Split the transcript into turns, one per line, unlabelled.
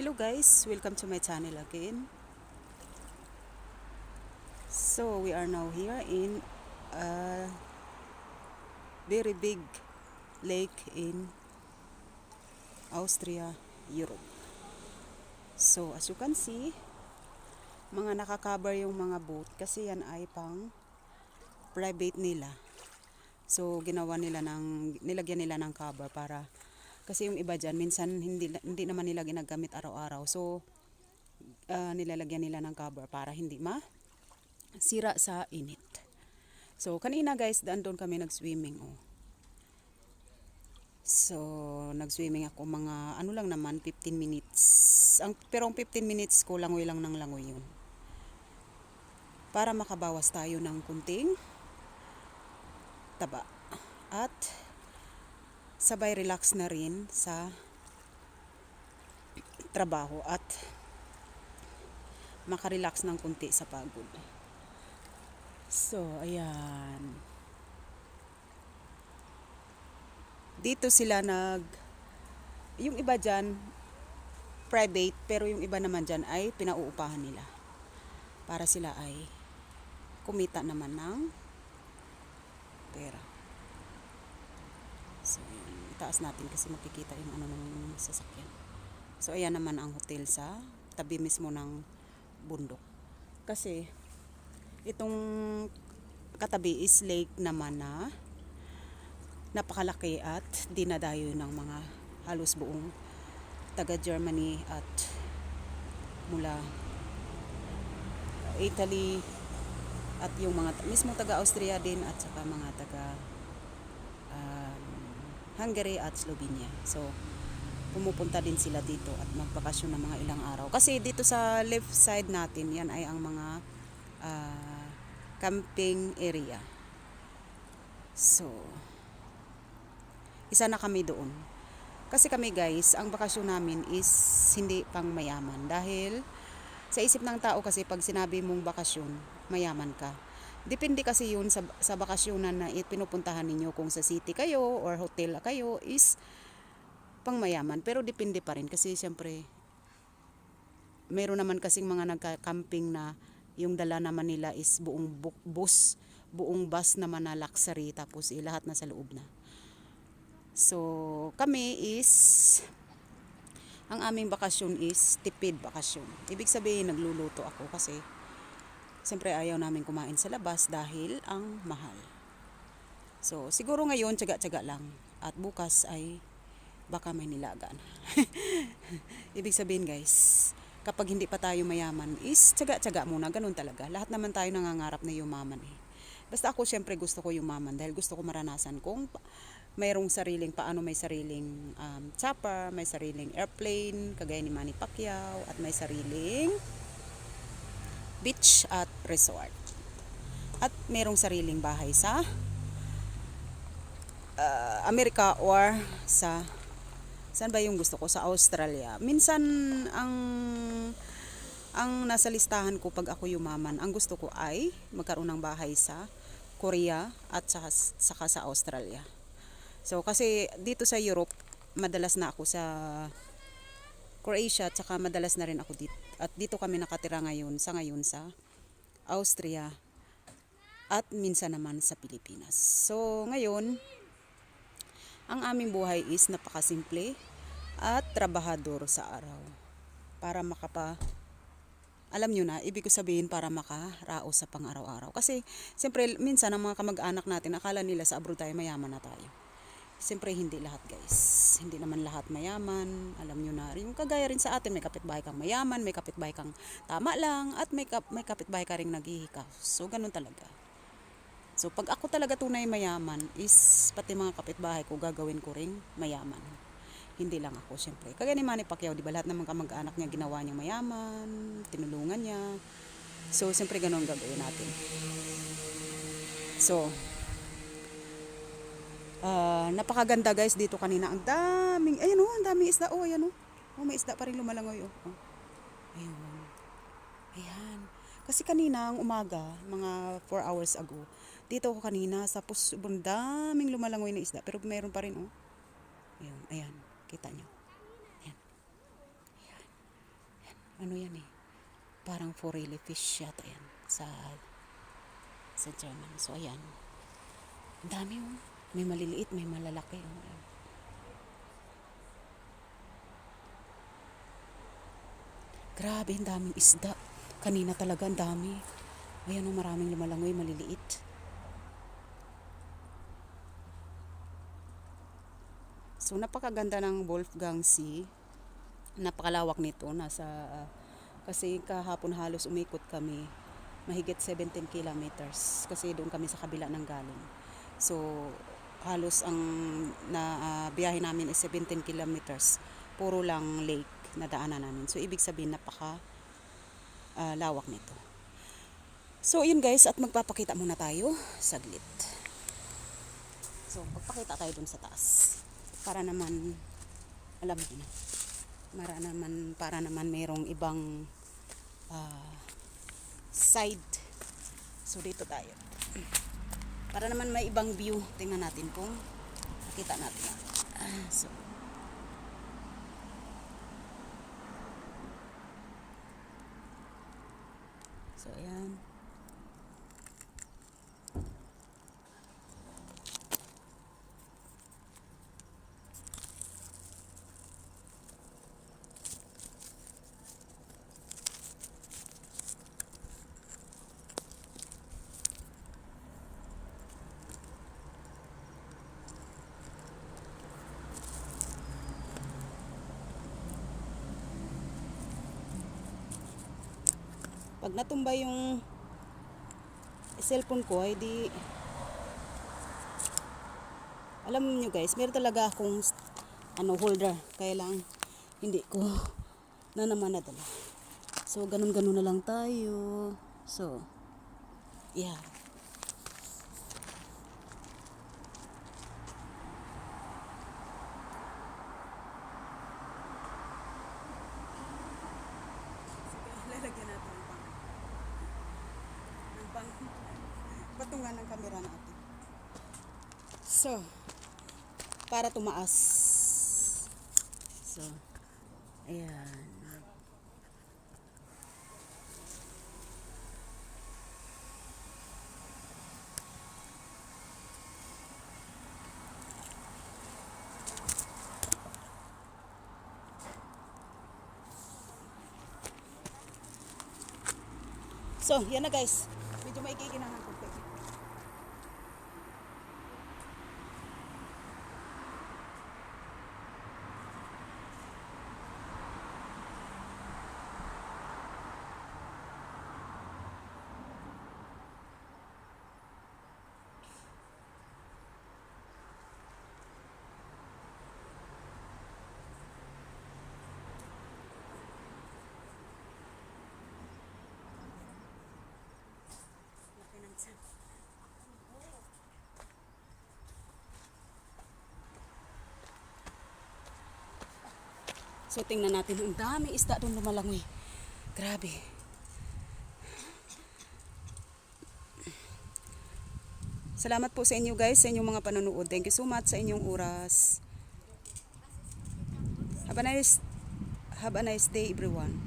Hello guys, welcome to my channel again. So we are now here in a very big lake in Austria, Europe. So as you can see, mga nakakabar yung mga boat kasi yan ay pang private nila. So nilagyan nila ng cover para kasi yung iba dyan minsan hindi naman nila ginagamit araw-araw. So nilalagyan nila ng cover para hindi sira sa init. So kanina guys, doon kami nag-swimming. So nag-swimming ako mga ano lang naman 15 minutes. Pero ang 15 minutes ko langoy lang ng langoy yun. Para makabawas tayo ng kunting taba. At sabay relax na rin sa trabaho at makarelax ng kunti sa pagod. So, ayan. Dito sila yung iba dyan, private, pero yung iba naman dyan ay pinauupahan nila. Para sila ay kumita naman ng pera. So, ayan. Itaas natin kasi makikita yung ano ng sasakyan. So, ayan naman ang hotel sa tabi mismo ng bundok. Kasi, itong katabi is lake naman na napakalaki at dinadayo ng mga halos buong taga Germany at mula Italy at yung mga mismo taga Austria din at saka mga taga Hungary at Slovenia. So pumupunta din sila dito at magbakasyon ng mga ilang araw. Kasi dito sa left side natin, yan ay ang mga camping area. So isa na kami doon. Kasi kami guys, ang bakasyon namin is hindi pang mayaman. Dahil sa isip ng tao kasi pag sinabi mong bakasyon, mayaman ka. Depende kasi yun sa bakasyonan na pinupuntahan ninyo. Kung sa city kayo or hotel kayo is pang mayaman. Pero depende pa rin kasi siyempre meron naman kasing mga nagka-camping na yung dala naman nila is buong bus naman na luxury tapos lahat na sa loob na. So kami is ang aming bakasyon is tipid bakasyon. Ibig sabihin nagluluto ako kasi siyempre ayaw namin kumain sa labas dahil ang mahal. So siguro ngayon tiyaga-tiyaga lang at bukas ay baka may nilaga na. Ibig sabihin guys, kapag hindi pa tayo mayaman is tiyaga-tiyaga muna, ganun talaga. Lahat naman tayo nangangarap na yumaman eh. Basta ako siyempre gusto ko yumaman dahil gusto ko maranasan kung mayroong paano may sariling chopper, may sariling airplane, kagaya ni Manny Pacquiao, at may sariling beach at resort. At mayroong sariling bahay sa Amerika or saan ba yung gusto ko? Sa Australia. Minsan ang nasa listahan ko pag ako yumaman, ang gusto ko ay magkaroon ng bahay sa Korea at saka sa Australia. So kasi dito sa Europe, madalas na ako sa Croatia at saka madalas na rin ako dito. At dito kami nakatira ngayon sa Austria at minsan naman sa Pilipinas. So ngayon, ang aming buhay is napakasimple at trabahador sa araw. Para alam nyo na, ibig ko sabihin para makaraos sa pang-araw-araw. Kasi siyempre minsan ang mga kamag-anak natin, akala nila sa abroad tayo mayaman na tayo. Siyempre hindi lahat guys. Hindi naman lahat mayaman. Alam nyo na rin. Yung kagaya rin sa atin, may kapitbahay kang mayaman, may kapitbahay kang tama lang, at may kapitbahay ka rin naghihikaw. So ganun talaga. So pag ako talaga tunay mayaman is pati mga kapitbahay ko gagawin ko ring mayaman. Hindi lang ako siyempre. Kagaya ni Manny Pacquiao, di ba lahat ng mga kamag-anak niya ginawa niyang mayaman, tinulungan niya. So siyempre ganun gagawin natin. So napakaganda guys dito kanina. Ang daming, ang daming isda. Ayan may isda pa rin lumalangoy Ayun. Ayan. Kasi kanina ang umaga, mga 4 hours ago, dito ako kanina sa sobrang daming lumalangoy na isda. Pero meron pa rin Ayan. Kita nyo. Ayan. ano yan eh, parang forelli fish yata yan sa German. So ayan, ang dami oh, may maliliit, may malalaki oh. Grabe, ang daming isda. Kanina talaga ang dami. Ayan oh, maraming lumalangoy, maliliit. So napakaganda ng Wolfgang Sea. Napakalawak nito, kasi kahapon halos umikot kami mahigit 17 kilometers kasi doon kami sa kabila ng galing. So halos ang biyahe namin is 17 kilometers, puro lang lake na daanan namin. So ibig sabihin napaka lawak nito. So yun guys, at magpapakita muna tayo saglit. So magpakita tayo dun sa taas para naman alam mo na, para naman merong ibang side. So dito tayo para naman may ibang view. Tingnan natin kung nakita natin. So ayan. Pag natumba yung cellphone ko, ay di alam niyo guys, meron talaga akong holder, kaya lang hindi ko na naman nadala. So ganun-ganun na lang tayo. So yeah. Lalagyan natin ng patungan ng camera natin. So, para tumaas. So, ayan. So, yan na guys. Medyo maikikinahan ko. So tingnan natin, ang dami isda doon lumalangoy. Grabe. Salamat po sa inyo guys, sa inyong mga panonood. Thank you so much sa inyong oras. Have a nice day everyone.